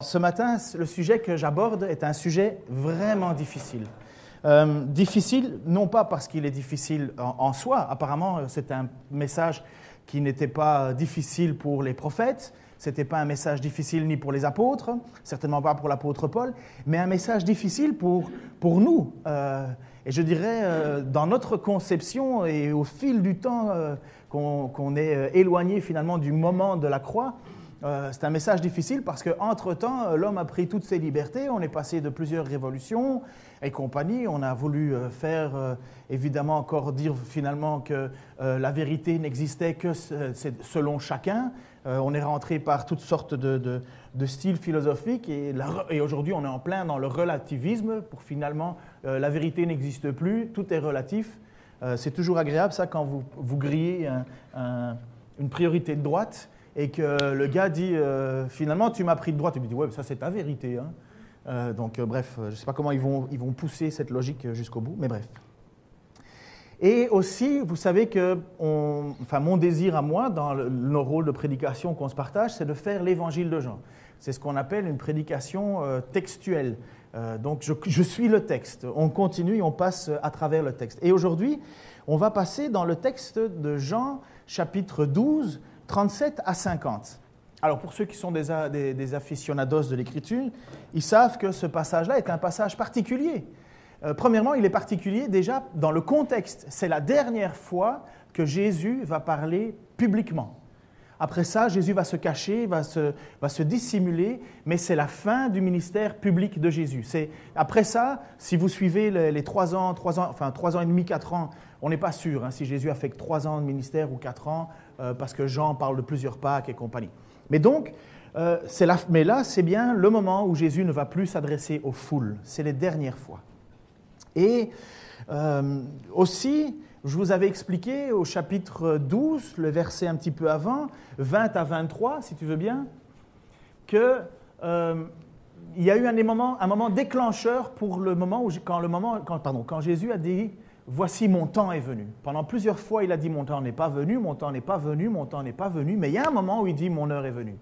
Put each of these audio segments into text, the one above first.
ce matin, le sujet que j'aborde est un sujet vraiment difficile. Difficile, non pas parce qu'il est difficile en soi. Apparemment, c'est un message qui n'était pas difficile pour les prophètes. Ce n'était pas un message difficile ni pour les apôtres, certainement pas pour l'apôtre Paul, mais un message difficile pour nous. Et je dirais, dans notre conception et au fil du temps qu'on est éloigné finalement du moment de la croix, c'est un message difficile parce qu'entre-temps, l'homme a pris toutes ses libertés, on est passé de plusieurs révolutions et compagnie, on a voulu faire, évidemment, encore dire finalement que la vérité n'existait que selon chacun. On est rentré par toutes sortes de styles philosophiques et aujourd'hui on est en plein dans le relativisme pour finalement la vérité n'existe plus, tout est relatif. C'est toujours agréable ça quand vous grillez une priorité de droite et que le gars dit finalement tu m'as pris de droite, il me dit ouais ça c'est ta vérité. Hein. Bref, je ne sais pas comment ils vont pousser cette logique jusqu'au bout, mais bref. Et aussi, vous savez que mon désir à moi, dans nos rôles de prédication qu'on se partage, c'est de faire l'évangile de Jean. C'est ce qu'on appelle une prédication textuelle. Donc, je suis le texte. On continue, on passe à travers le texte. Et aujourd'hui, on va passer dans le texte de Jean, chapitre 12, 37 à 50. Alors, pour ceux qui sont des aficionados de l'Écriture, ils savent que ce passage-là est un passage particulier. Premièrement, il est particulier déjà dans le contexte. C'est la dernière fois que Jésus va parler publiquement. Après ça, Jésus va se cacher, va se dissimuler, mais c'est la fin du ministère public de Jésus. Après ça, si vous suivez les 3 ans et demi, 4 ans, on n'est pas sûr si Jésus a fait que 3 ans de ministère ou 4 ans, parce que Jean parle de plusieurs Pâques et compagnie. Mais donc, mais là, c'est bien le moment où Jésus ne va plus s'adresser aux foules. C'est les dernières fois. Et aussi, je vous avais expliqué au chapitre 12, le verset un petit peu avant, 20 à 23, si tu veux bien, qu'il y a eu un moment déclencheur pour le moment quand Jésus a dit « Voici, mon temps est venu ». Pendant plusieurs fois, il a dit « Mon temps n'est pas venu, mon temps n'est pas venu, mon temps n'est pas venu », mais il y a un moment où il dit « Mon heure est venue ».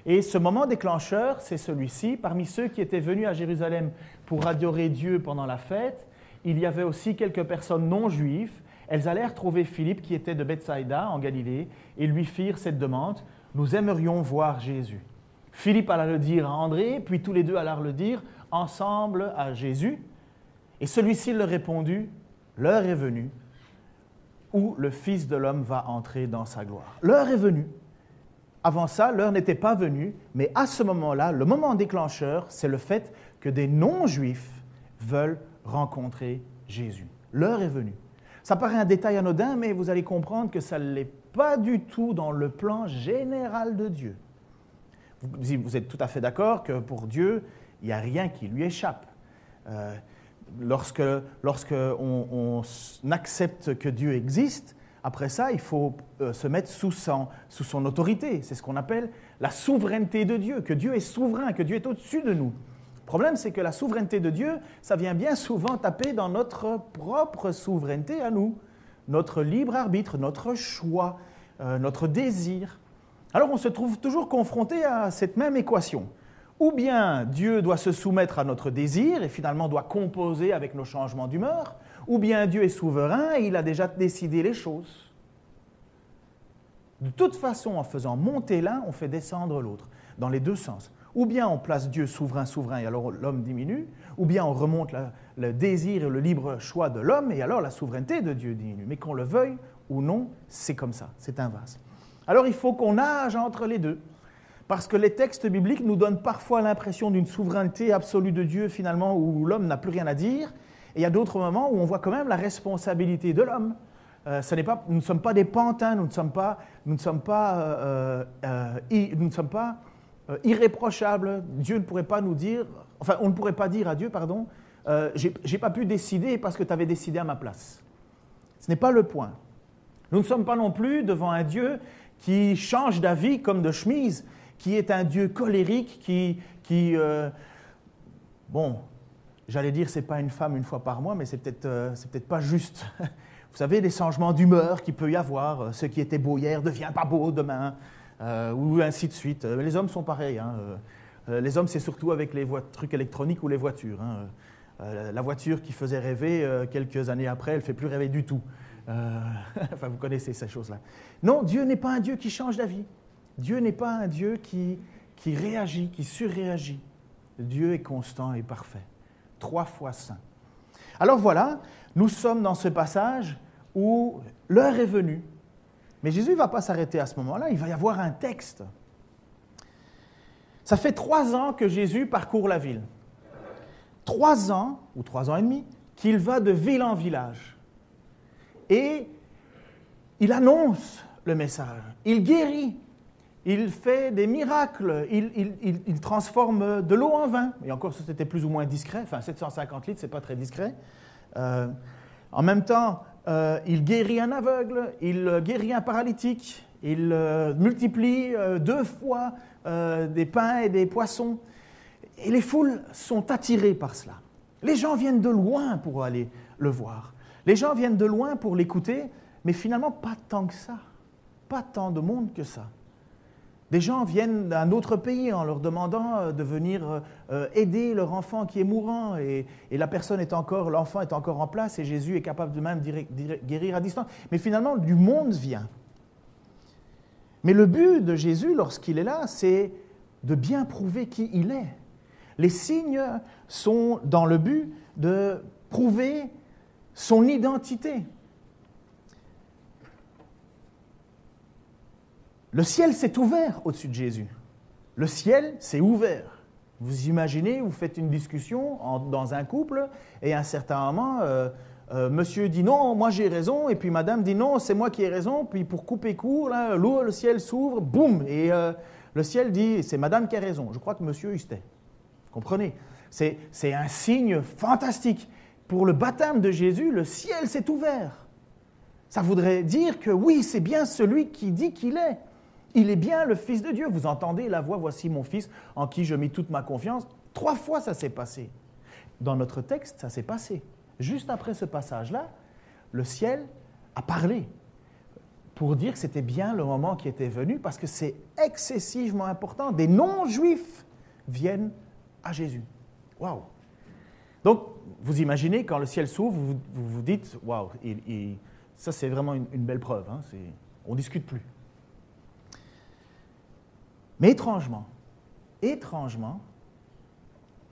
Et ce moment déclencheur, c'est celui-ci. Parmi ceux qui étaient venus à Jérusalem pour adorer Dieu pendant la fête, il y avait aussi quelques personnes non juives. Elles allèrent trouver Philippe qui était de Bethsaïda en Galilée et lui firent cette demande « Nous aimerions voir Jésus ». Philippe alla le dire à André, puis tous les deux allèrent le dire ensemble à Jésus. Et celui-ci leur répondit « L'heure est venue où le Fils de l'homme va entrer dans sa gloire. » L'heure est venue. Avant ça, l'heure n'était pas venue, mais à ce moment-là, le moment déclencheur, c'est le fait que des non-juifs veulent rencontrer Jésus. L'heure est venue. Ça paraît un détail anodin, mais vous allez comprendre que ça ne l'est pas du tout dans le plan général de Dieu. Vous êtes tout à fait d'accord que pour Dieu, il n'y a rien qui lui échappe. Lorsqu'on accepte que Dieu existe, après ça, il faut se mettre sous son autorité. C'est ce qu'on appelle la souveraineté de Dieu, que Dieu est souverain, que Dieu est au-dessus de nous. Le problème, c'est que la souveraineté de Dieu, ça vient bien souvent taper dans notre propre souveraineté à nous, notre libre arbitre, notre choix, notre désir. Alors, on se trouve toujours confronté à cette même équation. Ou bien Dieu doit se soumettre à notre désir et finalement doit composer avec nos changements d'humeur, ou bien Dieu est souverain et il a déjà décidé les choses. De toute façon, en faisant monter l'un, on fait descendre l'autre, dans les deux sens. Ou bien on place Dieu souverain et alors l'homme diminue, ou bien on remonte le désir et le libre choix de l'homme et alors la souveraineté de Dieu diminue. Mais qu'on le veuille ou non, c'est comme ça, c'est un vase. Alors il faut qu'on nage entre les deux, parce que les textes bibliques nous donnent parfois l'impression d'une souveraineté absolue de Dieu finalement où l'homme n'a plus rien à dire, et il y a d'autres moments où on voit quand même la responsabilité de l'homme. Nous ne sommes pas des pantins, nous ne sommes pas irréprochables. Dieu ne pourrait pas nous dire, on ne pourrait pas dire à Dieu, j'ai pas pu décider parce que tu avais décidé à ma place. Ce n'est pas le point. Nous ne sommes pas non plus devant un Dieu qui change d'avis comme de chemise, qui est un Dieu colérique, j'allais dire c'est pas une femme une fois par mois, mais c'est peut-être pas juste. Vous savez, des changements d'humeur qu'il peut y avoir, ce qui était beau hier devient pas beau demain, ou ainsi de suite. Les hommes sont pareils. Les hommes, c'est surtout avec les trucs électroniques ou les voitures. La voiture qui faisait rêver, quelques années après, elle ne fait plus rêver du tout. Enfin, vous connaissez ces choses-là. Non, Dieu n'est pas un Dieu qui change d'avis. Dieu n'est pas un Dieu qui réagit, qui surréagit. Dieu est constant et parfait. 3 fois saint. Alors voilà, nous sommes dans ce passage où l'heure est venue. Mais Jésus ne va pas s'arrêter à ce moment-là, il va y avoir un texte. Ça fait 3 ans que Jésus parcourt la ville. 3 ans, ou 3 ans et demi, qu'il va de ville en village. Et il annonce le message, il guérit, il fait des miracles, il transforme de l'eau en vin. Et encore, c'était plus ou moins discret, enfin 750 litres, ce n'est pas très discret. En même temps, il guérit un aveugle, il guérit un paralytique, il multiplie 2 fois des pains et des poissons. Et les foules sont attirées par cela. Les gens viennent de loin pour aller le voir. Les gens viennent de loin pour l'écouter, mais finalement pas tant que ça. Pas tant de monde que ça. Des gens viennent d'un autre pays en leur demandant de venir aider leur enfant qui est mourant et l'enfant est encore en place et Jésus est capable de même guérir à distance. Mais finalement, du monde vient. Mais le but de Jésus, lorsqu'il est là, c'est de bien prouver qui il est. Les signes sont dans le but de prouver son identité. Le ciel s'est ouvert au-dessus de Jésus. Le ciel s'est ouvert. Vous imaginez, vous faites une discussion dans un couple et à un certain moment, monsieur dit non, moi j'ai raison, et puis madame dit non, c'est moi qui ai raison, puis pour couper court, là, le ciel s'ouvre, boum, et le ciel dit c'est madame qui a raison. Je crois que monsieur il se tait. Vous comprenez? C'est un signe fantastique. Pour le baptême de Jésus, le ciel s'est ouvert. Ça voudrait dire que oui, c'est bien celui qui dit qu'il est. Il est bien le Fils de Dieu. Vous entendez la voix, voici mon Fils en qui je mets toute ma confiance. 3 fois ça s'est passé. Dans notre texte, ça s'est passé. Juste après ce passage-là, le ciel a parlé pour dire que c'était bien le moment qui était venu parce que c'est excessivement important. Des non-juifs viennent à Jésus. Waouh! Donc, vous imaginez, quand le ciel s'ouvre, vous vous dites, waouh, ça c'est vraiment une belle preuve, hein, on ne discute plus. Mais étrangement,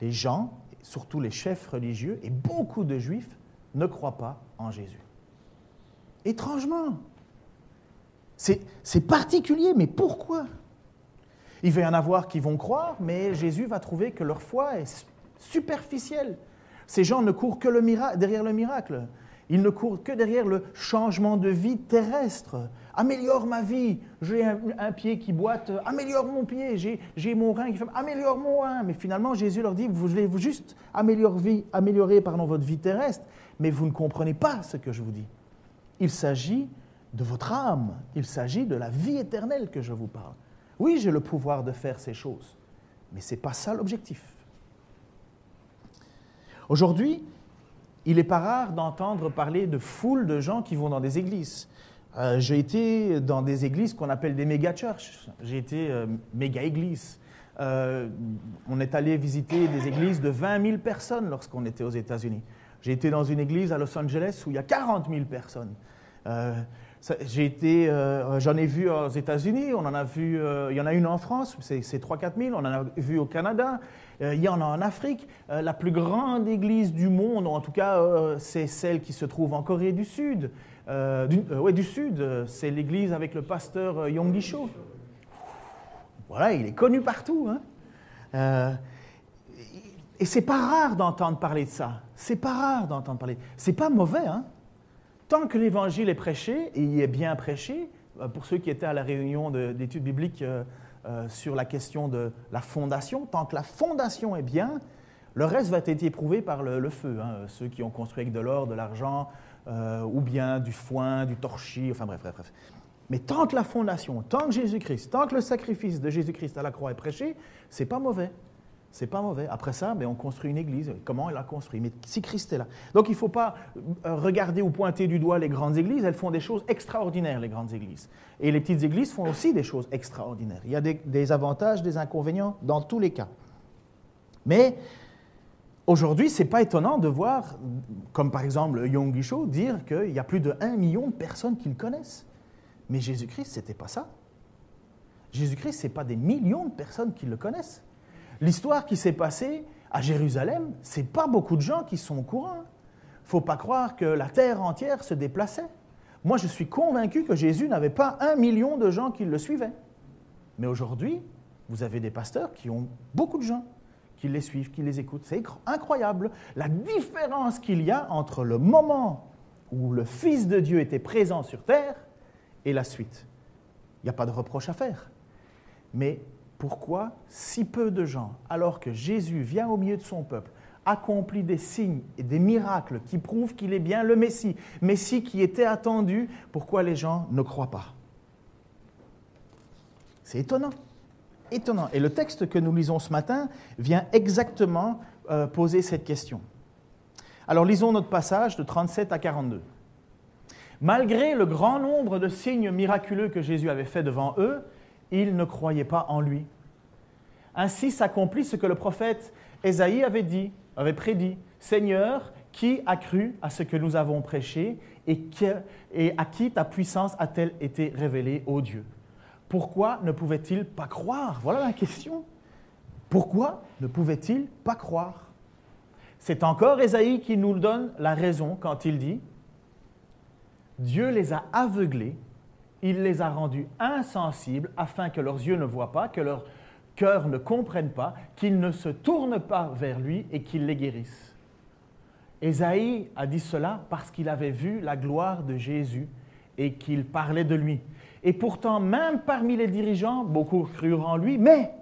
les gens, surtout les chefs religieux et beaucoup de juifs, ne croient pas en Jésus. Étrangement. C'est particulier, mais pourquoi? Il va y en avoir qui vont croire, mais Jésus va trouver que leur foi est superficielle. Ces gens ne courent que derrière le miracle. Ils ne courent que derrière le changement de vie terrestre. Améliore ma vie. J'ai un pied qui boite. Améliore mon pied. J'ai mon rein qui fait. Améliore mon rein. Mais finalement, Jésus leur dit, vous voulez juste améliorer votre vie terrestre, mais vous ne comprenez pas ce que je vous dis. Il s'agit de votre âme. Il s'agit de la vie éternelle que je vous parle. Oui, j'ai le pouvoir de faire ces choses, mais ce n'est pas ça l'objectif. Aujourd'hui, il n'est pas rare d'entendre parler de foules de gens qui vont dans des églises. J'ai été dans des églises qu'on appelle des méga-churches. J'ai été méga-église. On est allé visiter des églises de 20 000 personnes lorsqu'on était aux États-Unis. J'ai été dans une église à Los Angeles où il y a 40 000 personnes. J'en ai vu aux États-Unis, on en a vu, il y en a une en France, c'est 3-4 000, on en a vu au Canada, il y en a en Afrique. La plus grande église du monde, en tout cas, c'est celle qui se trouve en Corée du Sud. Du Sud, c'est l'église avec le pasteur Yonggi Cho. Voilà, il est connu partout. Hein. Et c'est pas rare d'entendre parler de ça. C'est pas rare d'entendre parler. C'est pas mauvais, hein. Tant que l'Évangile est prêché, et il est bien prêché, pour ceux qui étaient à la réunion d'études bibliques sur la question de la fondation, tant que la fondation est bien, le reste va être éprouvé par le feu. Hein, ceux qui ont construit avec de l'or, de l'argent, ou bien du foin, du torchis, enfin bref. Mais tant que la fondation, tant que Jésus-Christ, tant que le sacrifice de Jésus-Christ à la croix est prêché, c'est pas mauvais. C'est pas mauvais. Après ça, on construit une église. Comment elle l'a construit? Mais si Christ est là. Donc, il ne faut pas regarder ou pointer du doigt les grandes églises. Elles font des choses extraordinaires, les grandes églises. Et les petites églises font aussi des choses extraordinaires. Il y a des avantages, des inconvénients dans tous les cas. Mais aujourd'hui, ce n'est pas étonnant de voir, comme par exemple Yonggi Cho, dire qu'il y a plus de 1 million de personnes qui le connaissent. Mais Jésus-Christ, ce n'était pas ça. Jésus-Christ, ce n'est pas des millions de personnes qui le connaissent. L'histoire qui s'est passée à Jérusalem, ce n'est pas beaucoup de gens qui sont au courant. Il ne faut pas croire que la terre entière se déplaçait. Moi, je suis convaincu que Jésus n'avait pas 1 million de gens qui le suivaient. Mais aujourd'hui, vous avez des pasteurs qui ont beaucoup de gens qui les suivent, qui les écoutent. C'est incroyable la différence qu'il y a entre le moment où le Fils de Dieu était présent sur terre et la suite. Il n'y a pas de reproche à faire. Mais pourquoi si peu de gens, alors que Jésus vient au milieu de son peuple, accomplit des signes et des miracles qui prouvent qu'il est bien le Messie qui était attendu, pourquoi les gens ne croient pas? C'est étonnant. Étonnant. Et le texte que nous lisons ce matin vient exactement poser cette question. Alors lisons notre passage de 37 à 42. Malgré le grand nombre de signes miraculeux que Jésus avait fait devant eux, ils ne croyaient pas en lui. Ainsi s'accomplit ce que le prophète Ésaïe avait prédit. « Seigneur, qui a cru à ce que nous avons prêché et à qui ta puissance a-t-elle été révélée, ô Dieu ?» Pourquoi ne pouvait-il pas croire? Voilà la question. Pourquoi ne pouvait-il pas croire? C'est encore Ésaïe qui nous donne la raison quand il dit « Dieu les a aveuglés, il les a rendus insensibles afin que leurs yeux ne voient pas, que leur cœur ne comprenne pas, qu'ils ne se tournent pas vers lui et qu'il les guérisse. » Ésaïe a dit cela parce qu'il avait vu la gloire de Jésus et qu'il parlait de lui. Et pourtant, même parmi les dirigeants, beaucoup crurent en lui, mais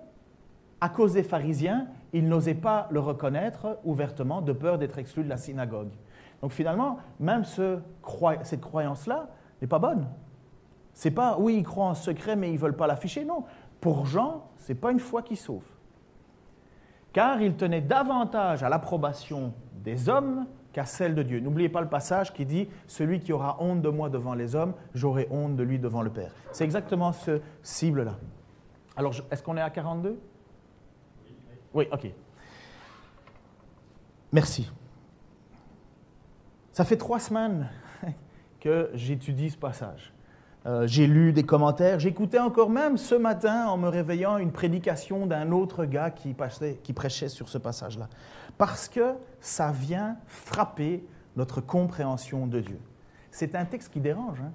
à cause des pharisiens, ils n'osaient pas le reconnaître ouvertement de peur d'être exclus de la synagogue. Donc finalement, même cette croyance-là n'est pas bonne. C'est pas, oui, ils croient en secret, mais ils ne veulent pas l'afficher. Non, pour Jean, ce n'est pas une foi qui sauve. Car il tenait davantage à l'approbation des hommes qu'à celle de Dieu. N'oubliez pas le passage qui dit « Celui qui aura honte de moi devant les hommes, j'aurai honte de lui devant le Père ». C'est exactement ce cible-là. Alors, est-ce qu'on est à 42? Oui, ok. Merci. Ça fait 3 semaines que j'étudie ce passage. J'ai lu des commentaires, j'écoutais encore même ce matin en me réveillant une prédication d'un autre gars qui prêchait sur ce passage-là. Parce que ça vient frapper notre compréhension de Dieu. C'est un texte qui dérange. Hein?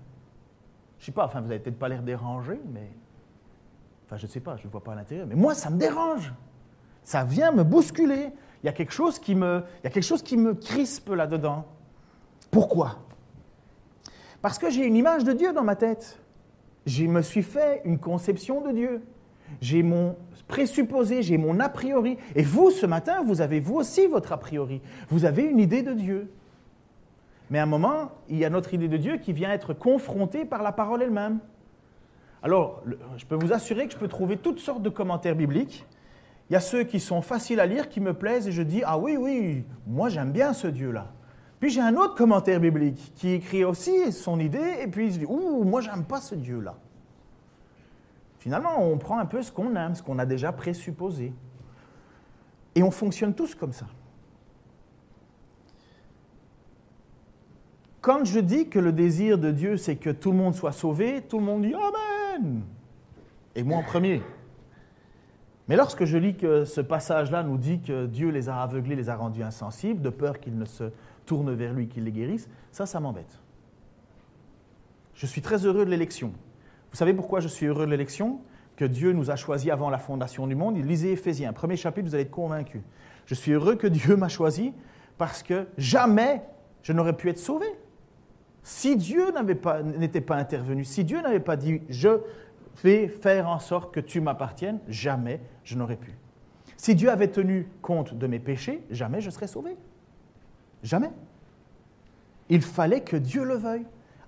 Je ne sais pas, enfin vous n'avez peut-être pas l'air dérangé, mais... Enfin je ne sais pas, je ne le vois pas à l'intérieur, mais moi ça me dérange. Ça vient me bousculer. Il y a quelque chose qui me crispe là-dedans. Pourquoi ? Parce que j'ai une image de Dieu dans ma tête. Je me suis fait une conception de Dieu. J'ai mon présupposé, j'ai mon a priori. Et vous, ce matin, vous avez vous aussi votre a priori. Vous avez une idée de Dieu. Mais à un moment, il y a notre idée de Dieu qui vient être confrontée par la parole elle-même. Alors, je peux vous assurer que je peux trouver toutes sortes de commentaires bibliques. Il y a ceux qui sont faciles à lire, qui me plaisent, et je dis « Ah oui, moi j'aime bien ce Dieu-là ». Puis j'ai un autre commentaire biblique qui écrit aussi son idée, et puis je dis « Ouh, moi j'aime pas ce Dieu-là ». Finalement, on prend un peu ce qu'on aime, ce qu'on a déjà présupposé. Et on fonctionne tous comme ça. Quand je dis que le désir de Dieu, c'est que tout le monde soit sauvé, tout le monde dit « Amen ». Et moi en premier. Mais lorsque je lis que ce passage-là nous dit que Dieu les a aveuglés, les a rendus insensibles, de peur qu'ils ne se tournent vers lui, qu'il les guérisse, ça m'embête. Je suis très heureux de l'élection. Vous savez pourquoi je suis heureux de l'élection? Que Dieu nous a choisis avant la fondation du monde. Lisez Éphésiens, premier chapitre, vous allez être convaincus. Je suis heureux que Dieu m'a choisi parce que jamais je n'aurais pu être sauvé. Si Dieu n'était pas intervenu, si Dieu n'avait pas dit « je vais faire en sorte que tu m'appartiennes », jamais je n'aurais pu. Si Dieu avait tenu compte de mes péchés, jamais je serais sauvé. Jamais. Il fallait que Dieu le veuille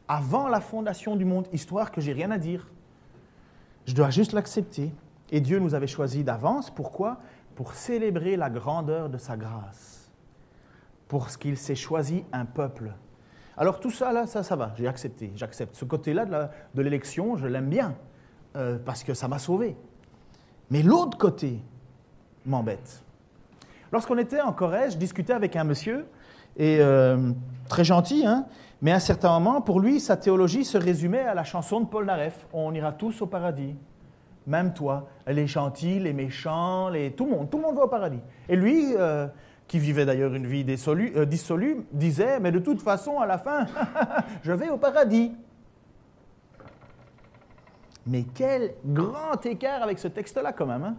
avant la fondation du monde, histoire que j'ai rien à dire. Je dois juste l'accepter. Et Dieu nous avait choisis d'avance. Pourquoi? Pour célébrer la grandeur de sa grâce. Pour ce qu'il s'est choisi un peuple. Alors tout ça, là, ça va, j'ai accepté. J'accepte. Ce côté-là de l'élection, je l'aime bien, parce que ça m'a sauvé. Mais l'autre côté m'embête. Lorsqu'on était en Corrèze, je discutais avec un monsieur, et très gentil, hein, mais à un certain moment, pour lui, sa théologie se résumait à la chanson de Paul Naref, « On ira tous au paradis ». Même toi, les gentils, les méchants, tout le monde va au paradis. Et lui, qui vivait d'ailleurs une vie dissolue, disait, mais de toute façon, à la fin, je vais au paradis. Mais quel grand écart avec ce texte-là quand même, hein?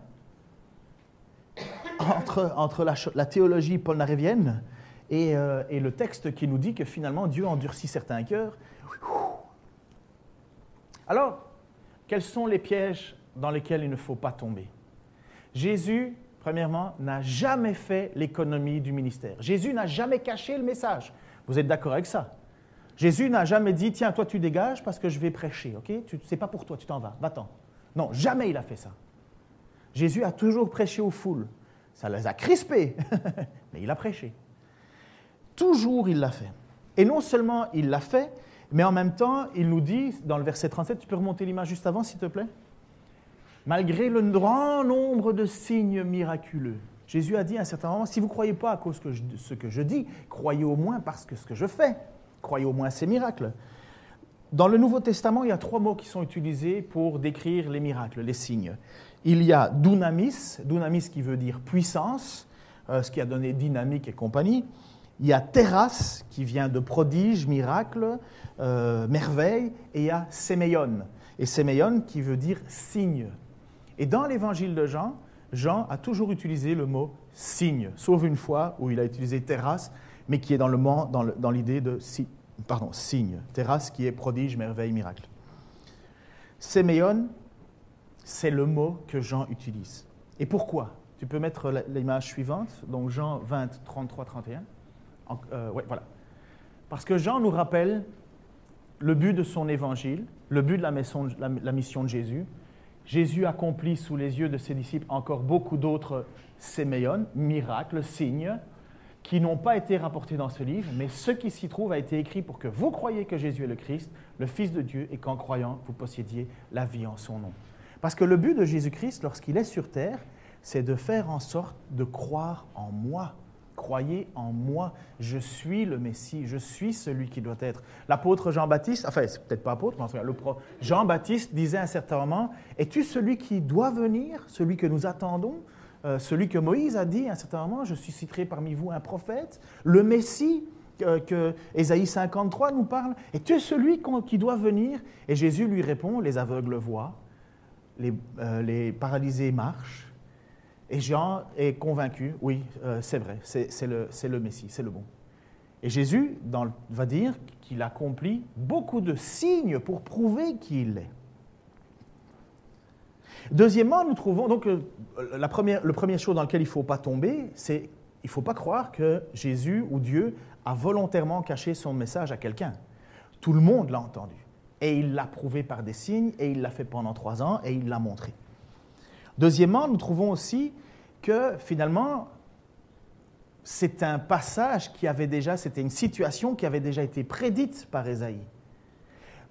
Entre la théologie polnarévienne et le texte qui nous dit que finalement Dieu endurcit certains cœurs. Alors, quels sont les pièges dans lesquels il ne faut pas tomber? Jésus, premièrement, n'a jamais fait l'économie du ministère. Jésus n'a jamais caché le message. Vous êtes d'accord avec ça? Jésus n'a jamais dit, tiens, toi tu dégages parce que je vais prêcher, ok? C'est pas pour toi, tu t'en vas, va-t'en. Non, jamais il a fait ça. Jésus a toujours prêché aux foules. Ça les a crispés, mais il a prêché. Toujours il l'a fait. Et non seulement il l'a fait, mais en même temps, il nous dit, dans le verset 37, tu peux remonter l'image juste avant, s'il te plaît? Malgré le grand nombre de signes miraculeux, Jésus a dit à un certain moment, si vous ne croyez pas à cause de ce que je dis, croyez au moins parce que ce que je fais. Croyez au moins ces miracles. Dans le Nouveau Testament, il y a 3 mots qui sont utilisés pour décrire les miracles, les signes. Il y a dunamis qui veut dire puissance, ce qui a donné dynamique et compagnie. Il y a teras, qui vient de prodige, miracle, merveille. Et il y a séméion. Et séméion qui veut dire signe. Et dans l'évangile de Jean, Jean a toujours utilisé le mot signe, sauf une fois où il a utilisé teras, mais qui est dans l'idée de signe. Teras qui est prodige, merveille, miracle. Séméion, c'est le mot que Jean utilise. Et pourquoi? Tu peux mettre l'image suivante, donc Jean 20, 33, 31. Voilà. Parce que Jean nous rappelle le but de son évangile, le but de la mission de Jésus. Jésus accomplit sous les yeux de ses disciples encore beaucoup d'autres séméion, miracles, signes, qui n'ont pas été rapportés dans ce livre, mais ce qui s'y trouve a été écrit pour que vous croyiez que Jésus est le Christ, le Fils de Dieu, et qu'en croyant, vous possédiez la vie en son nom. Parce que le but de Jésus-Christ, lorsqu'il est sur terre, c'est de faire en sorte de croire en moi. Croyez en moi, je suis le Messie, je suis celui qui doit être. L'apôtre Jean-Baptiste, enfin, c'est peut-être pas apôtre, mais Jean-Baptiste disait à un certain moment, « Es-tu celui qui doit venir, celui que nous attendons ?» Celui que Moïse a dit à un certain moment, « Je susciterai parmi vous un prophète. » Le Messie que Ésaïe 53 nous parle, « Es-tu celui qui doit venir ?» Et Jésus lui répond, « Les aveugles voient, les paralysés marchent. » Et Jean est convaincu, oui, c'est vrai, c'est le Messie, c'est le bon. Et Jésus va dire qu'il accomplit beaucoup de signes pour prouver qui il est. Deuxièmement, nous trouvons, donc, la première chose dans laquelle il ne faut pas tomber, c'est qu'il ne faut pas croire que Jésus ou Dieu a volontairement caché son message à quelqu'un. Tout le monde l'a entendu. Et il l'a prouvé par des signes, et il l'a fait pendant 3 ans, et il l'a montré. Deuxièmement, nous trouvons aussi que finalement, c'est un passage c'était une situation qui avait déjà été prédite par Ésaïe.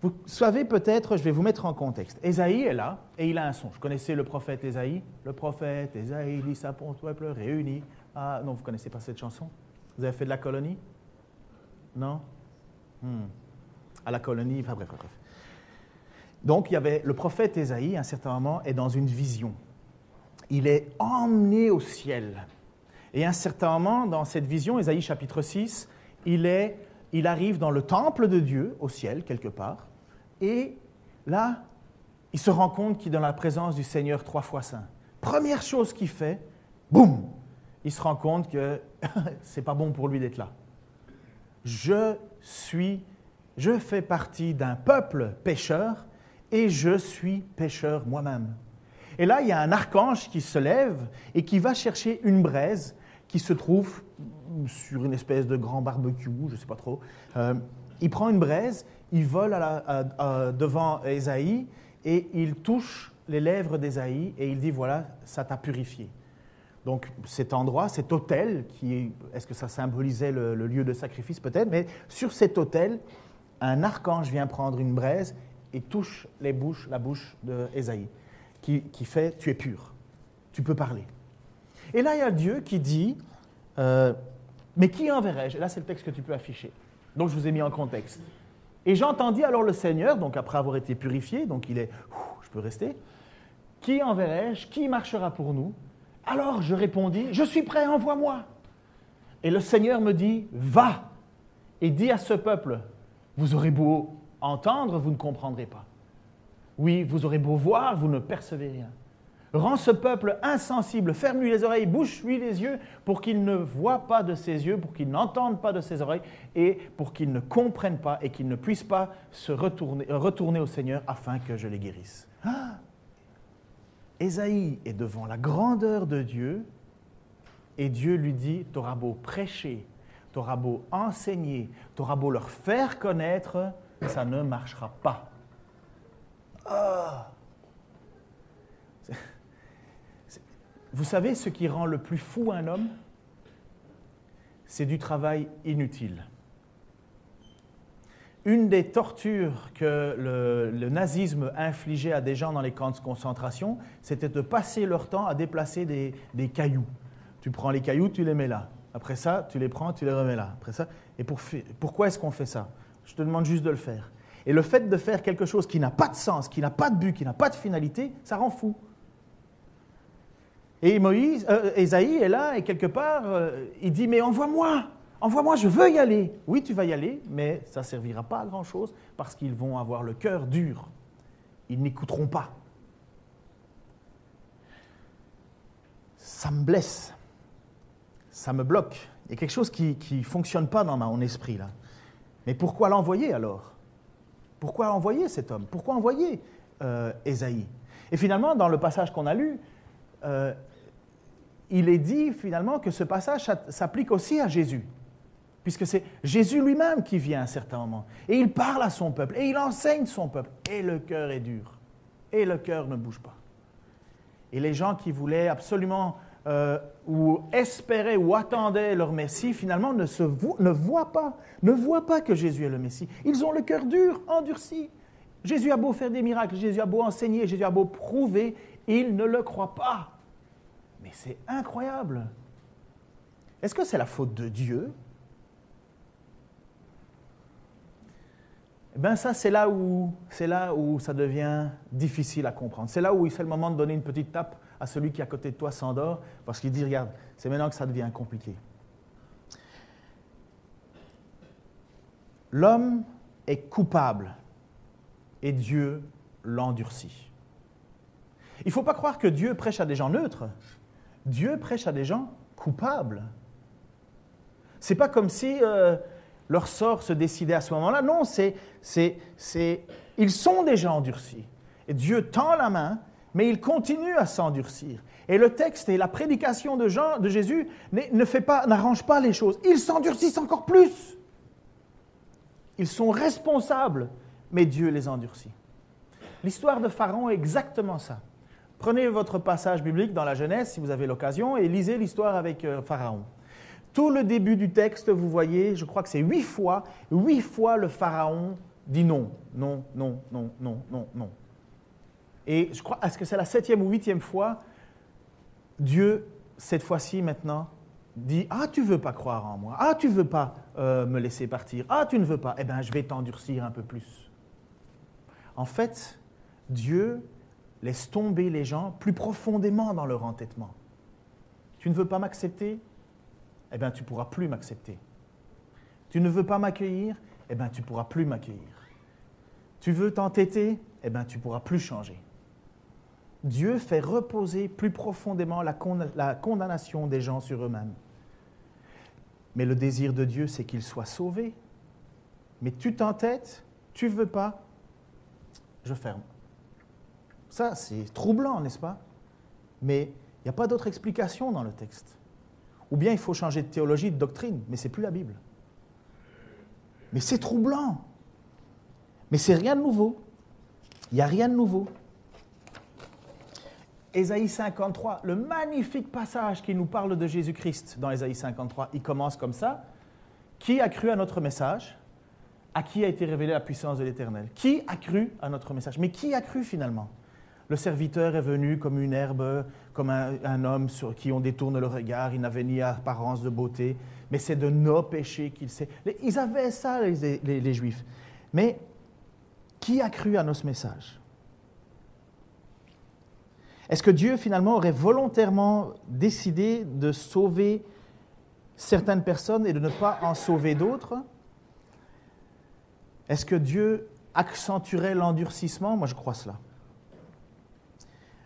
Vous savez peut-être, je vais vous mettre en contexte. Ésaïe est là et il a un son. Vous connaissez le prophète Ésaïe? Le prophète Ésaïe lit ça pour le peuple réuni. Ah non, vous ne connaissez pas cette chanson? Vous avez fait de la colonie? Non? À la colonie, enfin bref. Donc il y avait le prophète Ésaïe, à un certain moment, est dans une vision. Il est emmené au ciel. Et à un certain moment, dans cette vision, Ésaïe chapitre 6, il arrive dans le temple de Dieu, au ciel, quelque part, et là, il se rend compte qu'il est dans la présence du Seigneur 3 fois saint. Première chose qu'il fait, boum, il se rend compte que c'est pas bon pour lui d'être là. Je fais partie d'un peuple pécheur et je suis pécheur moi-même. Et là, il y a un archange qui se lève et qui va chercher une braise qui se trouve sur une espèce de grand barbecue, je ne sais pas trop. Il prend une braise, il vole devant Ésaïe et il touche les lèvres d'Ésaïe et il dit, voilà, ça t'a purifié. Donc cet endroit, cet autel, est-ce que ça symbolisait le lieu de sacrifice peut-être, mais sur cet autel, un archange vient prendre une braise et touche la bouche d'Ésaïe, qui fait « tu es pur, tu peux parler ». Et là, il y a Dieu qui dit Mais qui enverrai-je? Là, c'est le texte que tu peux afficher. Donc, je vous ai mis en contexte. Et j'entendis alors le Seigneur, donc après avoir été purifié, donc il est, je peux rester. Qui enverrai-je? Qui marchera pour nous? Alors je répondis, je suis prêt, envoie-moi. Et le Seigneur me dit, va et dis à ce peuple, vous aurez beau entendre, vous ne comprendrez pas. Oui, vous aurez beau voir, vous ne percevez rien. Rends ce peuple insensible, ferme-lui les oreilles, bouche-lui les yeux, pour qu'il ne voie pas de ses yeux, pour qu'il n'entende pas de ses oreilles, et pour qu'il ne comprenne pas et qu'il ne puisse pas se retourner au Seigneur afin que je les guérisse. Ah! Ésaïe est devant la grandeur de Dieu, et Dieu lui dit, tu auras beau prêcher, tu auras beau enseigner, tu auras beau leur faire connaître, ça ne marchera pas. Ah! Vous savez ce qui rend le plus fou un homme? C'est du travail inutile. Une des tortures que le nazisme infligeait à des gens dans les camps de concentration, c'était de passer leur temps à déplacer des cailloux. Tu prends les cailloux, tu les mets là. Après ça, tu les prends, tu les remets là. Après ça, et pourquoi est-ce qu'on fait ça? Je te demande juste de le faire. Et le fait de faire quelque chose qui n'a pas de sens, qui n'a pas de but, qui n'a pas de finalité, ça rend fou. Et Ésaïe est là, et quelque part, il dit, mais envoie-moi, je veux y aller. Oui, tu vas y aller, mais ça ne servira pas à grand-chose, parce qu'ils vont avoir le cœur dur. Ils n'écouteront pas. Ça me blesse, ça me bloque. Il y a quelque chose qui ne fonctionne pas dans mon esprit, là. Mais pourquoi l'envoyer, alors? Pourquoi envoyer cet homme? Pourquoi envoyer Ésaïe? Et finalement, dans le passage qu'on a lu, il est dit finalement que ce passage s'applique aussi à Jésus, puisque c'est Jésus lui-même qui vient à un certain moment, et il parle à son peuple, et il enseigne son peuple, et le cœur est dur, et le cœur ne bouge pas. Et les gens qui voulaient absolument, ou espéraient, ou attendaient leur Messie, finalement ne voient pas que Jésus est le Messie. Ils ont le cœur dur, endurci. Jésus a beau faire des miracles, Jésus a beau enseigner, Jésus a beau prouver, ils ne le croient pas. Mais c'est incroyable. Est-ce que c'est la faute de Dieu? Eh bien, ça, c'est là où ça devient difficile à comprendre. C'est là où c'est le moment de donner une petite tape à celui qui est à côté de toi s'endort, parce qu'il dit, regarde, c'est maintenant que ça devient compliqué. L'homme est coupable et Dieu l'endurcit. Il ne faut pas croire que Dieu prêche à des gens neutres. Dieu prêche à des gens coupables. Ce n'est pas comme si leur sort se décidait à ce moment-là. Non, ils sont déjà endurcis. Et Dieu tend la main, mais il continue à s'endurcir. Et le texte et la prédication de Jésus n'arrangent pas les choses. Ils s'endurcissent encore plus. Ils sont responsables, mais Dieu les endurcit. L'histoire de Pharaon est exactement ça. Prenez votre passage biblique dans la Genèse, si vous avez l'occasion, et lisez l'histoire avec Pharaon. Tout le début du texte, vous voyez, je crois que c'est 8 fois le Pharaon dit non, non, non, non, non, non, non. Et je crois, est-ce que c'est la 7e ou 8e fois, Dieu, cette fois-ci maintenant, dit « Ah, tu ne veux pas croire en moi. Ah, tu ne veux pas me laisser partir. Ah, tu ne veux pas. Eh bien, je vais t'endurcir un peu plus. » En fait, Dieu laisse tomber les gens plus profondément dans leur entêtement. Tu ne veux pas m'accepter? Eh bien, tu ne pourras plus m'accepter. Tu ne veux pas m'accueillir? Eh bien, tu ne pourras plus m'accueillir. Tu veux t'entêter? Eh bien, tu ne pourras plus changer. Dieu fait reposer plus profondément la condamnation des gens sur eux-mêmes. Mais le désir de Dieu, c'est qu'ils soient sauvés. Mais tu t'entêtes, tu ne veux pas, je ferme. Ça, c'est troublant, n'est-ce pas? Mais il n'y a pas d'autre explication dans le texte. Ou bien il faut changer de théologie, de doctrine, mais ce n'est plus la Bible. Mais c'est troublant. Mais c'est rien de nouveau. Il n'y a rien de nouveau. Ésaïe 53, le magnifique passage qui nous parle de Jésus-Christ dans Ésaïe 53, il commence comme ça. Qui a cru à notre message? À qui a été révélée la puissance de l'Éternel? Qui a cru à notre message? Mais qui a cru finalement? Le serviteur est venu comme une herbe, comme un homme sur qui on détourne le regard. Il n'avait ni apparence de beauté, mais c'est de nos péchés qu'il sait. Ils avaient ça, les Juifs. Mais qui a cru à notre message? Est-ce que Dieu, finalement, aurait volontairement décidé de sauver certaines personnes et de ne pas en sauver d'autres? Est-ce que Dieu accentuerait l'endurcissement? Moi, je crois cela.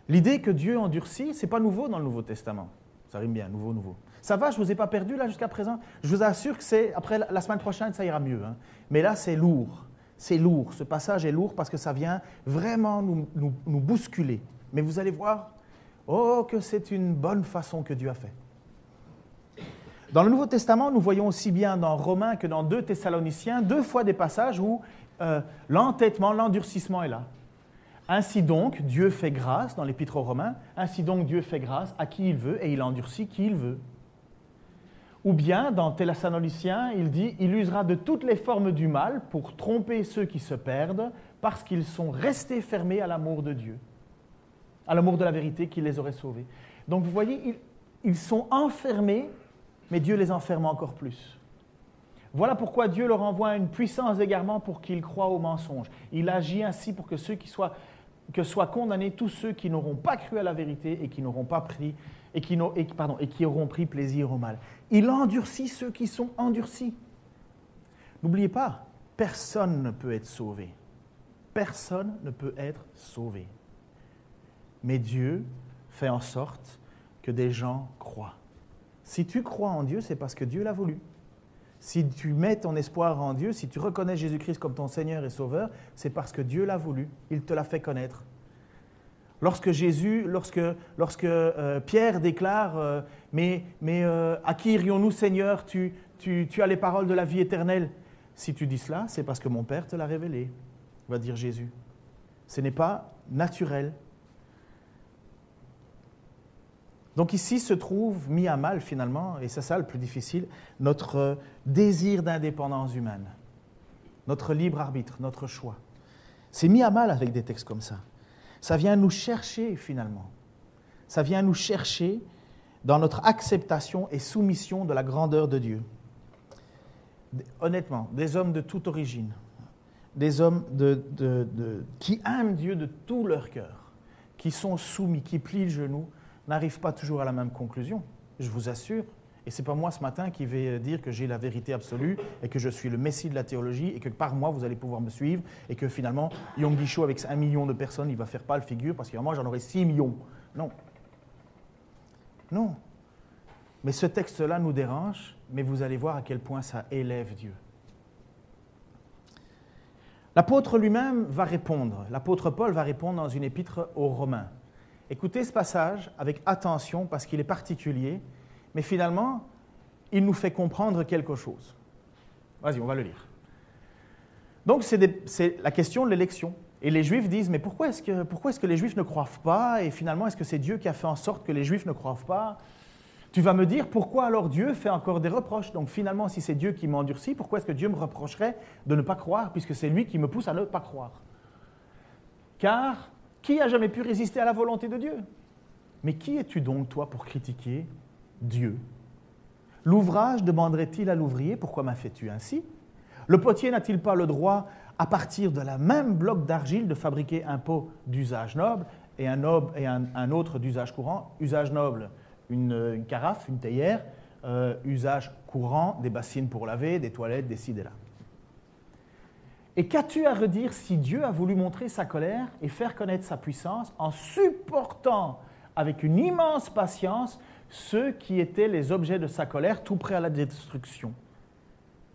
L'idée que Dieu endurcit, ce n'est pas nouveau dans le Nouveau Testament. Ça rime bien, nouveau. Ça va, je ne vous ai pas perdu là jusqu'à présent. Je vous assure que après la semaine prochaine, ça ira mieux. Hein. Mais là, c'est lourd. C'est lourd. Ce passage est lourd parce que ça vient vraiment nous bousculer. Mais vous allez voir, que c'est une bonne façon que Dieu a fait. Dans le Nouveau Testament, nous voyons aussi bien dans Romains que dans 2 Thessaloniciens, 2 fois des passages où l'entêtement, l'endurcissement est là. Ainsi donc, Dieu fait grâce, dans l'Épître aux Romains, ainsi donc Dieu fait grâce à qui il veut et il endurcit qui il veut. Ou bien, dans Thessaloniciens, il dit « Il usera de toutes les formes du mal pour tromper ceux qui se perdent parce qu'ils sont restés fermés à l'amour de Dieu, à l'amour de la vérité qui les aurait sauvés. » Donc vous voyez, ils sont enfermés, mais Dieu les enferme encore plus. Voilà pourquoi Dieu leur envoie une puissance d'égarement pour qu'ils croient au mensonge. Il agit ainsi pour que soient condamnés tous ceux qui n'auront pas cru à la vérité et qui n'auront pas pris et qui auront pris plaisir au mal. Il endurcit ceux qui sont endurcis. N'oubliez pas, personne ne peut être sauvé. Personne ne peut être sauvé. Mais Dieu fait en sorte que des gens croient. Si tu crois en Dieu, c'est parce que Dieu l'a voulu. Si tu mets ton espoir en Dieu, si tu reconnais Jésus-Christ comme ton Seigneur et Sauveur, c'est parce que Dieu l'a voulu. Il te l'a fait connaître. Lorsque Pierre déclare « Mais à qui irions-nous, Seigneur? Tu as les paroles de la vie éternelle. » Si tu dis cela, c'est parce que mon Père te l'a révélé, va dire Jésus. Ce n'est pas naturel. Donc ici se trouve mis à mal finalement, et c'est ça le plus difficile, notre désir d'indépendance humaine, notre libre arbitre, notre choix. C'est mis à mal avec des textes comme ça. Ça vient nous chercher finalement. Ça vient nous chercher dans notre acceptation et soumission de la grandeur de Dieu. Honnêtement, des hommes de toute origine, des hommes qui aiment Dieu de tout leur cœur, qui sont soumis, qui plient le genou, n'arrivent pas toujours à la même conclusion, je vous assure. Et ce n'est pas moi ce matin qui vais dire que j'ai la vérité absolue et que je suis le messie de la théologie et que par moi vous allez pouvoir me suivre et que finalement Yom Guichot avec 1 million de personnes, il ne va faire pas le figure parce que moi j'en aurai 6 millions. Non. Non. Mais ce texte-là nous dérange, mais vous allez voir à quel point ça élève Dieu. L'apôtre lui-même va répondre, l'apôtre Paul va répondre dans une épître aux Romains. Écoutez ce passage avec attention parce qu'il est particulier, mais finalement, il nous fait comprendre quelque chose. Vas-y, on va le lire. Donc, c'est la question de l'élection. Et les Juifs disent, mais pourquoi est-ce que les Juifs ne croient pas? Et finalement, est-ce que c'est Dieu qui a fait en sorte que les Juifs ne croient pas? Tu vas me dire, pourquoi alors Dieu fait encore des reproches? Donc finalement, si c'est Dieu qui m'endurcit, pourquoi est-ce que Dieu me reprocherait de ne pas croire, puisque c'est lui qui me pousse à ne pas croire? Car qui a jamais pu résister à la volonté de Dieu? Mais qui es-tu donc, toi, pour critiquer Dieu? L'ouvrage demanderait-il à l'ouvrier, pourquoi m'as fait-tu ainsi? Le potier n'a-t-il pas le droit, à partir de la même bloc d'argile, de fabriquer un pot d'usage noble et un autre d'usage courant? Usage noble, une carafe, une théière, usage courant, des bassines pour laver, des toilettes, des ci, des là. Et qu'as-tu à redire si Dieu a voulu montrer sa colère et faire connaître sa puissance en supportant avec une immense patience ceux qui étaient les objets de sa colère, tout prêts à la destruction?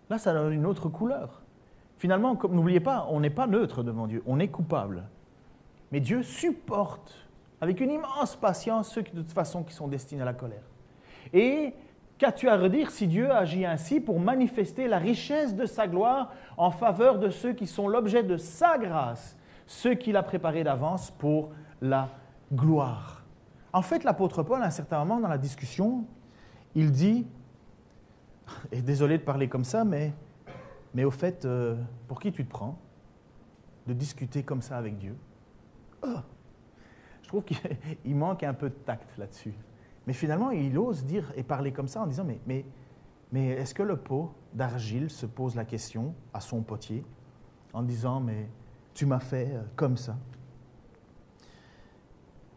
Là, ça donne une autre couleur. Finalement, n'oubliez pas, on n'est pas neutre devant Dieu, on est coupable. Mais Dieu supporte avec une immense patience ceux qui, de toute façon, qui sont destinés à la colère. Et qu'as-tu à redire si Dieu agit ainsi pour manifester la richesse de sa gloire en faveur de ceux qui sont l'objet de sa grâce, ceux qu'il a préparés d'avance pour la gloire? En fait, l'apôtre Paul, à un certain moment dans la discussion, il dit, et désolé de parler comme ça, mais au fait, pour qui tu te prends de discuter comme ça avec Dieu? trouve qu'il manque un peu de tact là-dessus. Mais finalement, il ose dire et parler comme ça en disant mais est-ce que le pot d'argile se pose la question à son potier en disant mais tu m'as fait comme ça?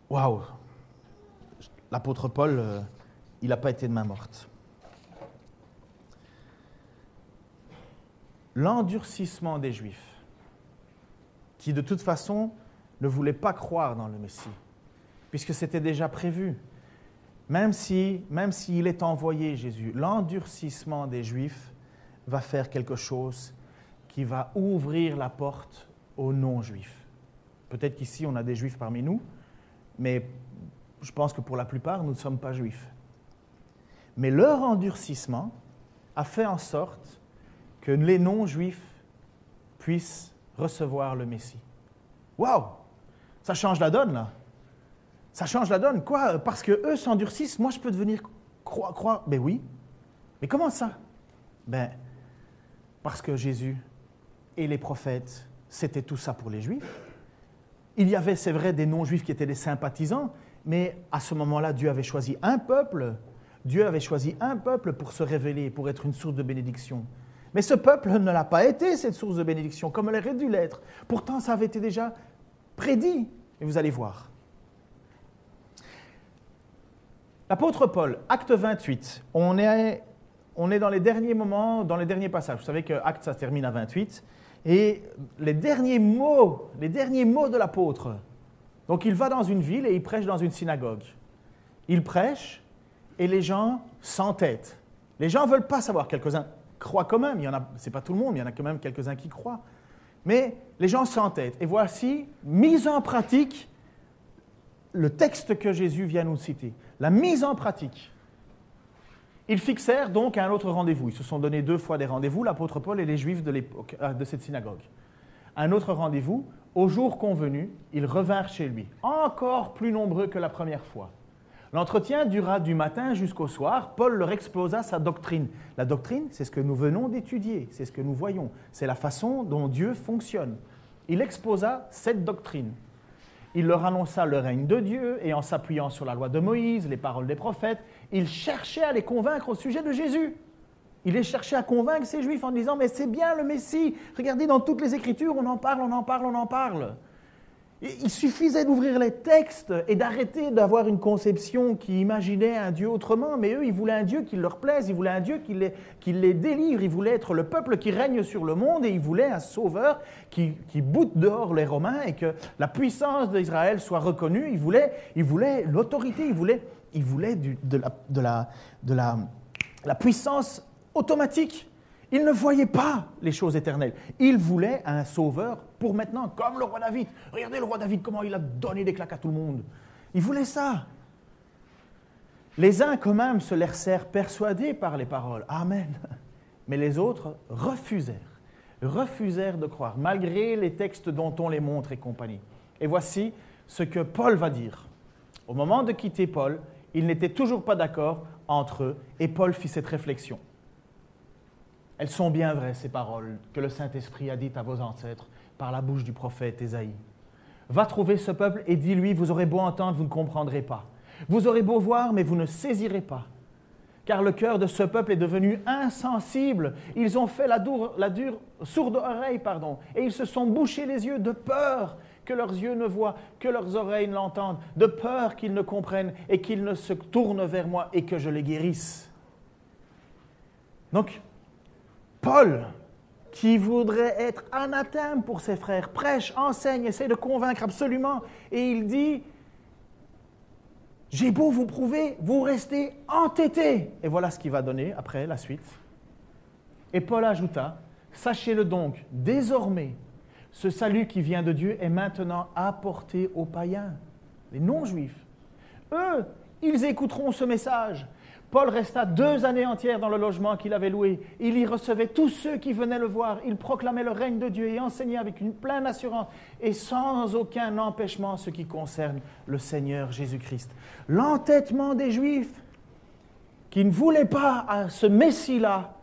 Waouh! L'apôtre Paul, il n'a pas été de main morte. L'endurcissement des Juifs, qui de toute façon ne voulaient pas croire dans le Messie, puisque c'était déjà prévu. Même s'il est envoyé, Jésus, l'endurcissement des Juifs va faire quelque chose qui va ouvrir la porte aux non-Juifs. Peut-être qu'ici, on a des Juifs parmi nous, mais je pense que pour la plupart, nous ne sommes pas Juifs. Mais leur endurcissement a fait en sorte que les non-Juifs puissent recevoir le Messie. Waouh! Ça change la donne, là. Ça change la donne. Quoi? Parce qu'eux s'endurcissent, moi je peux devenir croire. Ben oui. Mais comment ça? Ben, parce que Jésus et les prophètes, c'était tout ça pour les Juifs. Il y avait, c'est vrai, des non-Juifs qui étaient des sympathisants, mais à ce moment-là, Dieu avait choisi un peuple. Dieu avait choisi un peuple pour se révéler, pour être une source de bénédiction. Mais ce peuple ne l'a pas été, cette source de bénédiction, comme elle aurait dû l'être. Pourtant, ça avait été déjà prédit. Et vous allez voir. L'apôtre Paul, acte 28, on est dans les derniers moments, dans les derniers passages. Vous savez que acte, ça se termine à 28. Et les derniers mots de l'apôtre. Donc, il va dans une ville et il prêche dans une synagogue. Il prêche et les gens s'entêtent. Les gens ne veulent pas savoir. Quelques-uns croient quand même. Ce n'est pas tout le monde, mais il y en a quand même quelques-uns qui croient. Mais les gens s'entêtent. Et voici, mise en pratique, le texte que Jésus vient nous citer. La mise en pratique. Ils fixèrent donc un autre rendez-vous. Ils se sont donné 2 fois des rendez-vous, l'apôtre Paul et les Juifs de l'époque, de cette synagogue. Un autre rendez-vous, au jour convenu, ils revinrent chez lui, encore plus nombreux que la première fois. L'entretien dura du matin jusqu'au soir. Paul leur exposa sa doctrine. La doctrine, c'est ce que nous venons d'étudier, c'est ce que nous voyons, c'est la façon dont Dieu fonctionne. Il exposa cette doctrine. Il leur annonça le règne de Dieu et en s'appuyant sur la loi de Moïse, les paroles des prophètes, il cherchait à les convaincre au sujet de Jésus. Il les cherchait à convaincre ces Juifs en disant « Mais c'est bien le Messie, regardez dans toutes les Écritures, on en parle, on en parle, on en parle. » Il suffisait d'ouvrir les textes et d'arrêter d'avoir une conception qui imaginait un Dieu autrement, mais eux, ils voulaient un Dieu qui leur plaise, ils voulaient un Dieu qui les délivre, ils voulaient être le peuple qui règne sur le monde et ils voulaient un sauveur qui boute dehors les Romains et que la puissance d'Israël soit reconnue. Ils voulaient l'autorité, ils voulaient de la puissance automatique. Ils ne voyaient pas les choses éternelles. Ils voulaient un sauveur pour maintenant, comme le roi David. Regardez le roi David, comment il a donné des claques à tout le monde. Ils voulaient ça. Les uns quand même se laissèrent persuader par les paroles. Amen. Mais les autres refusèrent de croire, malgré les textes dont on les montre et compagnie. Et voici ce que Paul va dire. Au moment de quitter Paul, ils n'étaient toujours pas d'accord entre eux, et Paul fit cette réflexion. Elles sont bien vraies, ces paroles que le Saint-Esprit a dites à vos ancêtres par la bouche du prophète Ésaïe. Va trouver ce peuple et dis-lui, vous aurez beau entendre, vous ne comprendrez pas. Vous aurez beau voir, mais vous ne saisirez pas. Car le cœur de ce peuple est devenu insensible. Ils ont fait la dure sourde oreille, et ils se sont bouchés les yeux de peur que leurs yeux ne voient, que leurs oreilles ne l'entendent, de peur qu'ils ne comprennent et qu'ils ne se tournent vers moi et que je les guérisse. Donc, Paul, qui voudrait être anathème pour ses frères, prêche, enseigne, essaie de convaincre absolument. Et il dit, j'ai beau vous prouver, vous restez entêtés. Et voilà ce qu'il va donner après, la suite. Et Paul ajouta, sachez-le donc, désormais, ce salut qui vient de Dieu est maintenant apporté aux païens, les non-juifs. Eux, ils écouteront ce message. Paul resta 2 années entières dans le logement qu'il avait loué. Il y recevait tous ceux qui venaient le voir. Il proclamait le règne de Dieu et enseignait avec une pleine assurance et sans aucun empêchement ce qui concerne le Seigneur Jésus-Christ. L'entêtement des Juifs qui ne voulaient pas à ce Messie-là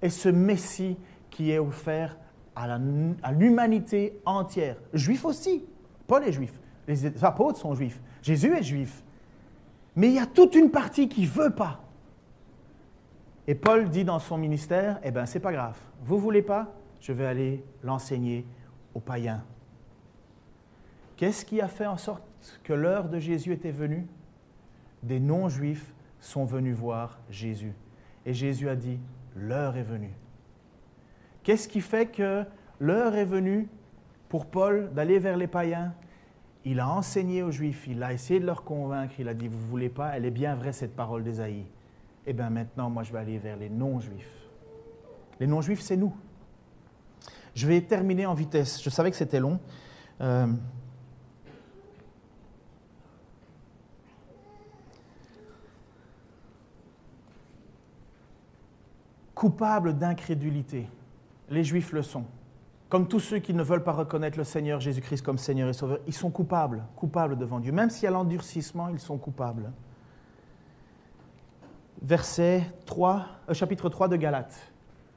est ce Messie qui est offert à l'humanité entière. Juifs aussi. Paul est juif. Les apôtres sont juifs. Jésus est juif. Mais il y a toute une partie qui ne veut pas. Et Paul dit dans son ministère, eh bien, c'est pas grave. Vous ne voulez pas? Je vais aller l'enseigner aux païens. Qu'est-ce qui a fait en sorte que l'heure de Jésus était venue? Des non-juifs sont venus voir Jésus. Et Jésus a dit, l'heure est venue. Qu'est-ce qui fait que l'heure est venue pour Paul d'aller vers les païens? Il a enseigné aux Juifs, il a essayé de leur convaincre, il a dit, vous ne voulez pas, elle est bien vraie cette parole d'Ésaïe. Eh bien maintenant, moi je vais aller vers les non-Juifs. Les non-Juifs, c'est nous. Je vais terminer en vitesse, je savais que c'était long. Coupables d'incrédulité. Les Juifs le sont. Comme tous ceux qui ne veulent pas reconnaître le Seigneur Jésus-Christ comme Seigneur et Sauveur, ils sont coupables devant Dieu. Même s'il y a l'endurcissement, ils sont coupables. Chapitre 3 de Galates.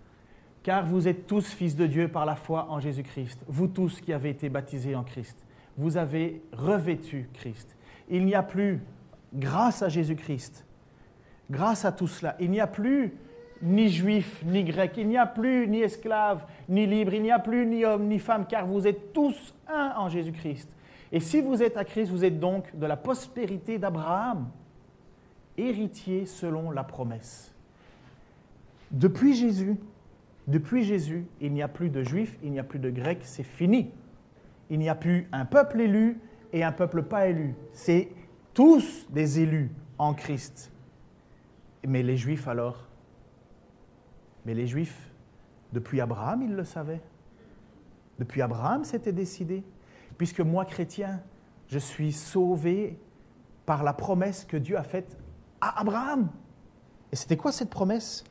« Car vous êtes tous fils de Dieu par la foi en Jésus-Christ, vous tous qui avez été baptisés en Christ. Vous avez revêtu Christ. Il n'y a plus, grâce à Jésus-Christ, grâce à tout cela, il n'y a plus ni juif, ni grec, il n'y a plus ni esclave, ni libre, il n'y a plus ni homme, ni femme, car vous êtes tous un en Jésus-Christ. Et si vous êtes à Christ, vous êtes donc de la postérité d'Abraham, héritier selon la promesse. » Depuis Jésus, il n'y a plus de juifs, il n'y a plus de grecs, c'est fini. Il n'y a plus un peuple élu et un peuple pas élu. C'est tous des élus en Christ. Mais les juifs alors? Mais les Juifs, depuis Abraham, ils le savaient. Depuis Abraham, c'était décidé. Puisque moi, chrétien, je suis sauvé par la promesse que Dieu a faite à Abraham. Et c'était quoi cette promesse?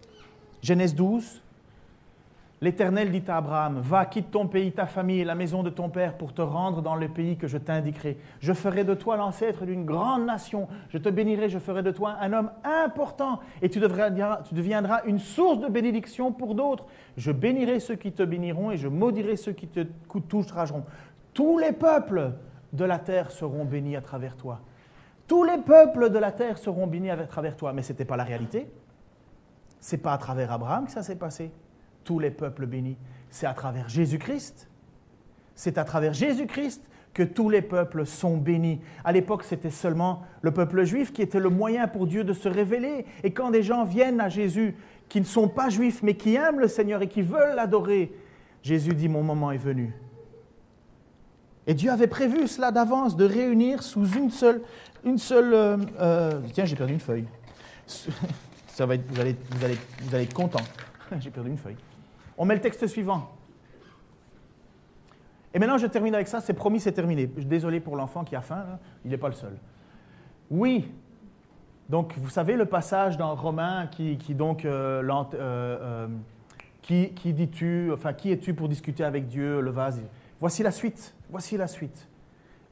Genèse 12. L'Éternel dit à Abraham, « Va, quitte ton pays, ta famille et la maison de ton père pour te rendre dans le pays que je t'indiquerai. Je ferai de toi l'ancêtre d'une grande nation. Je te bénirai, je ferai de toi un homme important et tu deviendras une source de bénédiction pour d'autres. Je bénirai ceux qui te béniront et je maudirai ceux qui te toucheront. Tous les peuples de la terre seront bénis à travers toi. Tous les peuples de la terre seront bénis à travers toi. » Mais ce n'était pas la réalité. Ce n'est pas à travers Abraham que ça s'est passé. Tous les peuples bénis, c'est à travers Jésus-Christ. C'est à travers Jésus-Christ que tous les peuples sont bénis. À l'époque, c'était seulement le peuple juif qui était le moyen pour Dieu de se révéler. Et quand des gens viennent à Jésus, qui ne sont pas juifs, mais qui aiment le Seigneur et qui veulent l'adorer, Jésus dit, mon moment est venu. Et Dieu avait prévu cela d'avance, de réunir sous une seule tiens, j'ai perdu une feuille. Ça va être, vous allez être contents. J'ai perdu une feuille. On met le texte suivant. Et maintenant, je termine avec ça. C'est promis, c'est terminé. Désolé pour l'enfant qui a faim, là. Il n'est pas le seul. Oui. Donc, vous savez le passage dans Romains qui dis-tu, enfin, qui es-tu pour discuter avec Dieu, le vase. Voici la suite. Voici la suite.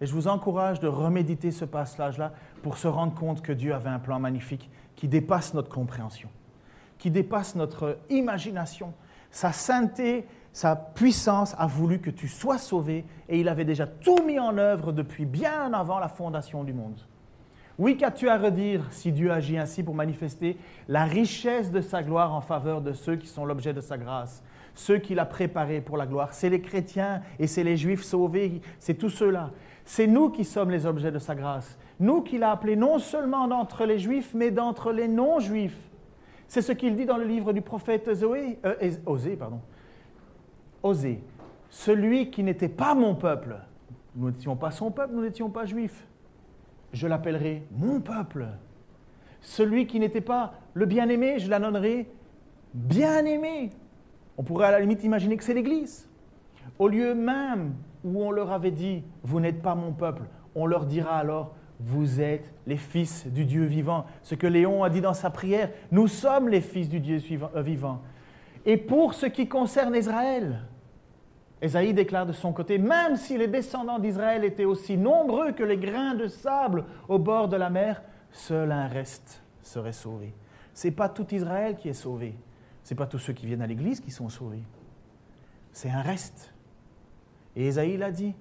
Et je vous encourage de reméditer ce passage-là pour se rendre compte que Dieu avait un plan magnifique qui dépasse notre compréhension, qui dépasse notre imagination. Sa sainteté, sa puissance a voulu que tu sois sauvé et il avait déjà tout mis en œuvre depuis bien avant la fondation du monde. Oui, qu'as-tu à redire si Dieu agit ainsi pour manifester la richesse de sa gloire en faveur de ceux qui sont l'objet de sa grâce, ceux qu'il a préparés pour la gloire? C'est les chrétiens et c'est les juifs sauvés, c'est tous ceux-là. C'est nous qui sommes les objets de sa grâce. Nous qu'il a appelés non seulement d'entre les juifs, mais d'entre les non-juifs. C'est ce qu'il dit dans le livre du prophète Osée. Celui qui n'était pas mon peuple, nous n'étions pas son peuple, nous n'étions pas juifs. Je l'appellerai mon peuple. Celui qui n'était pas le bien-aimé, je l'annoncerai bien-aimé. On pourrait à la limite imaginer que c'est l'Église. Au lieu même où on leur avait dit « vous n'êtes pas mon peuple », on leur dira alors « vous êtes les fils du Dieu vivant ». Ce que Léon a dit dans sa prière, « nous sommes les fils du Dieu vivant ». Et pour ce qui concerne Israël, Ésaïe déclare de son côté, même si les descendants d'Israël étaient aussi nombreux que les grains de sable au bord de la mer, seul un reste serait sauvé. Ce n'est pas tout Israël qui est sauvé. Ce n'est pas tous ceux qui viennent à l'église qui sont sauvés. C'est un reste. Et Ésaïe l'a dit,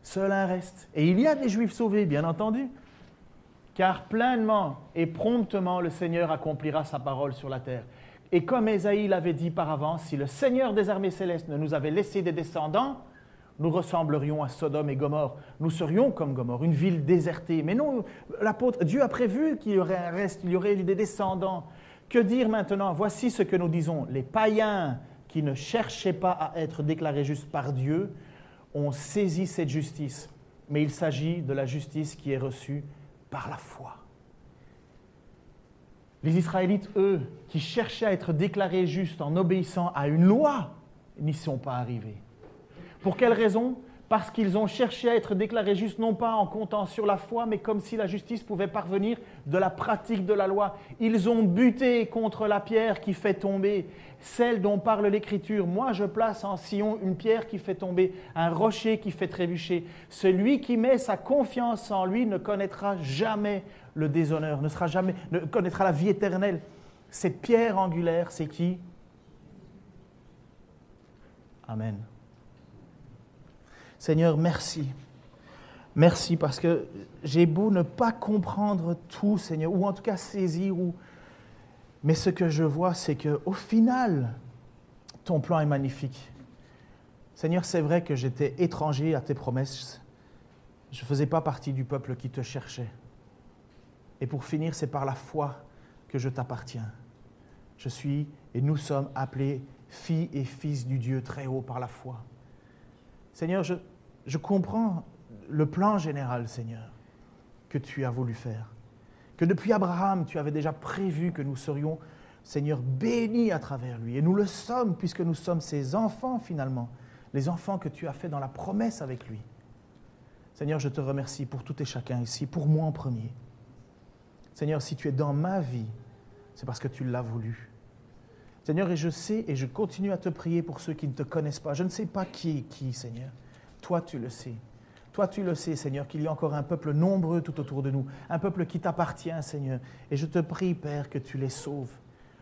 Seul un reste. Et il y a des Juifs sauvés, bien entendu. Car pleinement et promptement le Seigneur accomplira sa parole sur la terre. Et comme Ésaïe l'avait dit par avance, si le Seigneur des armées célestes ne nous avait laissé des descendants, nous ressemblerions à Sodome et Gomorrhe. Nous serions comme Gomorrhe, une ville désertée. Mais non, l'apôtre, Dieu a prévu qu'il y aurait un reste, il y aurait des descendants. Que dire maintenant? Voici ce que nous disons. Les païens qui ne cherchaient pas à être déclarés justes par Dieu ont saisi cette justice. Mais il s'agit de la justice qui est reçue par la foi. Les Israélites, eux, qui cherchaient à être déclarés justes en obéissant à une loi, n'y sont pas arrivés. Pour quelle raison? Parce qu'ils ont cherché à être déclarés justes, non pas en comptant sur la foi, mais comme si la justice pouvait parvenir de la pratique de la loi. Ils ont buté contre la pierre qui fait tomber, celle dont parle l'Écriture. Moi, je place en Sion une pierre qui fait tomber, un rocher qui fait trébucher. Celui qui met sa confiance en lui ne connaîtra jamais le déshonneur, ne connaîtra la vie éternelle. Cette pierre angulaire, c'est qui? Amen. Seigneur, merci. Merci parce que j'ai beau ne pas comprendre tout, Seigneur, ou en tout cas saisir, mais ce que je vois, c'est qu'au final, ton plan est magnifique. Seigneur, c'est vrai que j'étais étranger à tes promesses. Je ne faisais pas partie du peuple qui te cherchait. Et pour finir, c'est par la foi que je t'appartiens. Je suis et nous sommes appelés filles et fils du Dieu très haut par la foi. Seigneur, je comprends le plan général, Seigneur, que tu as voulu faire. Que depuis Abraham, tu avais déjà prévu que nous serions, Seigneur, bénis à travers lui. Et nous le sommes, puisque nous sommes ses enfants, finalement. Les enfants que tu as faits dans la promesse avec lui. Seigneur, je te remercie pour tout et chacun ici, pour moi en premier. Seigneur, si tu es dans ma vie, c'est parce que tu l'as voulu. Seigneur, et je sais et je continue à te prier pour ceux qui ne te connaissent pas. Je ne sais pas qui est qui, Seigneur. Toi, tu le sais. Toi, tu le sais, Seigneur, qu'il y a encore un peuple nombreux tout autour de nous, un peuple qui t'appartient, Seigneur. Et je te prie, Père, que tu les sauves.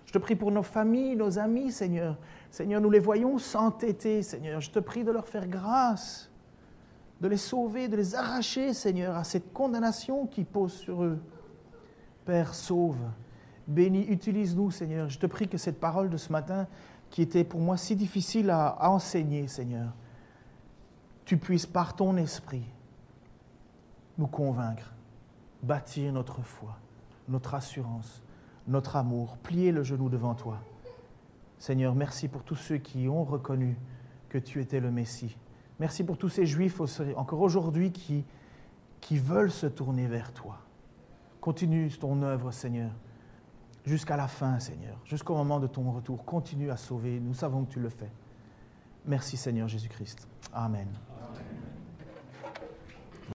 Je te prie pour nos familles, nos amis, Seigneur. Seigneur, nous les voyons s'entêter, Seigneur. Je te prie de leur faire grâce, de les sauver, de les arracher, Seigneur, à cette condamnation qui pose sur eux. Père, sauve. Bénis, utilise-nous, Seigneur. Je te prie que cette parole de ce matin, qui était pour moi si difficile à enseigner, Seigneur, tu puisses, par ton esprit, nous convaincre, bâtir notre foi, notre assurance, notre amour, plier le genou devant toi. Seigneur, merci pour tous ceux qui ont reconnu que tu étais le Messie. Merci pour tous ces Juifs, encore aujourd'hui, qui veulent se tourner vers toi. Continue ton œuvre, Seigneur. Jusqu'à la fin, Seigneur, jusqu'au moment de ton retour, continue à sauver. Nous savons que tu le fais. Merci, Seigneur Jésus-Christ. Amen. Amen.